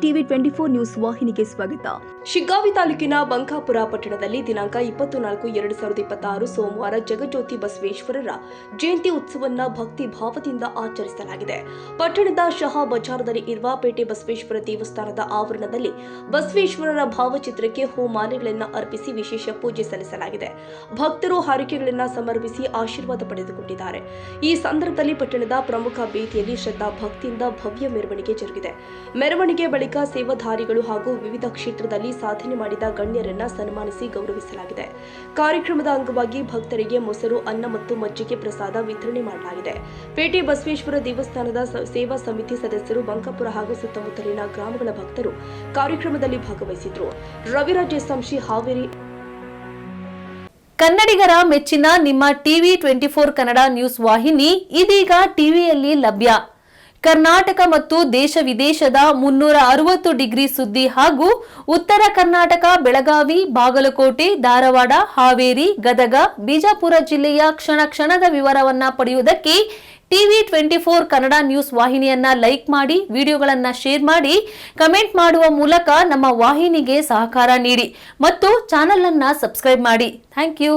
TV 24 news ವಾಹಿನಿಗೆ ಸ್ವಾಗತ. ಶಿಗ್ಗಾವಿ ತಾಲೂಕಿನ ಬಂಕಾಪುರ ಪಟ್ಟಣದಲ್ಲಿ ದಿನಾಂಕ 24/4/2026 ಸೋಮವಾರ ಜಗಜ್ಯೋತಿ ಬಸವೇಶ್ವರರ ಜಯಂತಿ ಉತ್ಸವವನ್ನು ಭಕ್ತಿ ಭಾವದಿಂದ ಆಚರಿಸಲಾಗಿದೆ. ಪಟ್ಟಣದ ಶಹಾ ಬಜಾರ್ನಲ್ಲಿ ಇರುವ ಪೇಟೆ ಬಸವೇಶ್ವರ ದೇವಸ್ಥಾನದ ಆವರಣದಲ್ಲಿ ಬಸವೇಶ್ವರರ ಭಾವಚಿತ್ರಕ್ಕೆ ಹೂಮಾಲೆಗಳನ್ನು ಅರ್ಪಿಸಿ ವಿಶೇಷ ಪೂಜೆ ಸಲ್ಲಿಸಲಾಗಿದೆ. ಭಕ್ತರು ಹಾರೈಕೆಗಳನ್ನು ಸಮರ್ಪಿಸಿ ಆಶೀರ್ವಾದ ಪಡೆದುಕೊಂಡಿದ್ದಾರೆ. ಈ ಸಂದರ್ಭದಲ್ಲಿ ಪಟ್ಟಣದ ಪ್ರಮುಖ ಬೀದಿಯಲ್ಲಿ ಶ್ರದ್ಧಾ ಭಕ್ತಿಯಿಂದ ಭವ್ಯ ಮೆರವಣಿಗೆ ಜರುಗಿದೆ. ಮೆರವಣಿಗೆ ಬಳಿಕ ಸೇವಾಧಾರಿಗಳು ಹಾಗೂ ವಿವಿಧ ಕ್ಷೇತ್ರದಲ್ಲಿ ಸಾಧನೆ ಮಾಡಿದ ಗಣ್ಯರನ್ನ ಸನ್ಮಾನಿಸಿ ಗೌರವಿಸಲಾಗಿದೆ. ಕಾರ್ಯಕ್ರಮದ ಅಂಗವಾಗಿ ಭಕ್ತರಿಗೆ ಮೊಸರು, ಅನ್ನ ಮತ್ತು ಮಜ್ಜಿಗೆ ಪ್ರಸಾದ ವಿತರಣೆ ಮಾಡಲಾಗಿದೆ. ಪೇಟೆ ಬಸವೇಶ್ವರ ದೇವಸ್ಥಾನದ ಸೇವಾ ಸಮಿತಿ ಸದಸ್ಯರು, ಬಂಕಾಪುರ ಹಾಗೂ ಸುತ್ತಮುತ್ತಲಿನ ಗ್ರಾಮಗಳ ಭಕ್ತರು ಕಾರ್ಯಕ್ರಮದಲ್ಲಿ ಭಾಗವಹಿಸಿದ್ರು. ರವಿರಾಜ್ ಸಂಶಿ, ಹಾವೇರಿ. ಕನ್ನಡಿಗರ ಮೆಚ್ಚಿನ ನಿಮ್ಮ ಟಿವಿ 24 ಕನ್ನಡ ನ್ಯೂಸ್ ವಾಹಿನಿ ಇದೀಗ ಟಿವಿಯಲ್ಲಿ ಲಭ್ಯ. ಕರ್ನಾಟಕ ಮತ್ತು ದೇಶ ವಿದೇಶದ 360 ಡಿಗ್ರಿ ಸುದ್ದಿ ಹಾಗೂ ಉತ್ತರ ಕರ್ನಾಟಕ, ಬೆಳಗಾವಿ, ಬಾಗಲಕೋಟೆ, ಧಾರವಾಡ, ಹಾವೇರಿ, ಗದಗ, ಬಿಜಾಪುರ ಜಿಲ್ಲೆಯ ಕ್ಷಣ ಕ್ಷಣದ ವಿವರವನ್ನ ಪಡೆಯುವುದಕ್ಕೆ ಟಿವಿ 24 ಕನ್ನಡ ನ್ಯೂಸ್ ವಾಹಿನಿಯನ್ನ ಲೈಕ್ ಮಾಡಿ, ವಿಡಿಯೋಗಳನ್ನ ಶೇರ್ ಮಾಡಿ, ಕಮೆಂಟ್ ಮಾಡುವ ಮೂಲಕ ನಮ್ಮ ವಾಹಿನಿಗೆ ಸಹಕಾರ ನೀಡಿ ಮತ್ತು ಚಾನೆಲ್ ಅನ್ನ ಸಬ್ಸ್ಕ್ರೈಬ್ ಮಾಡಿ. Thank you.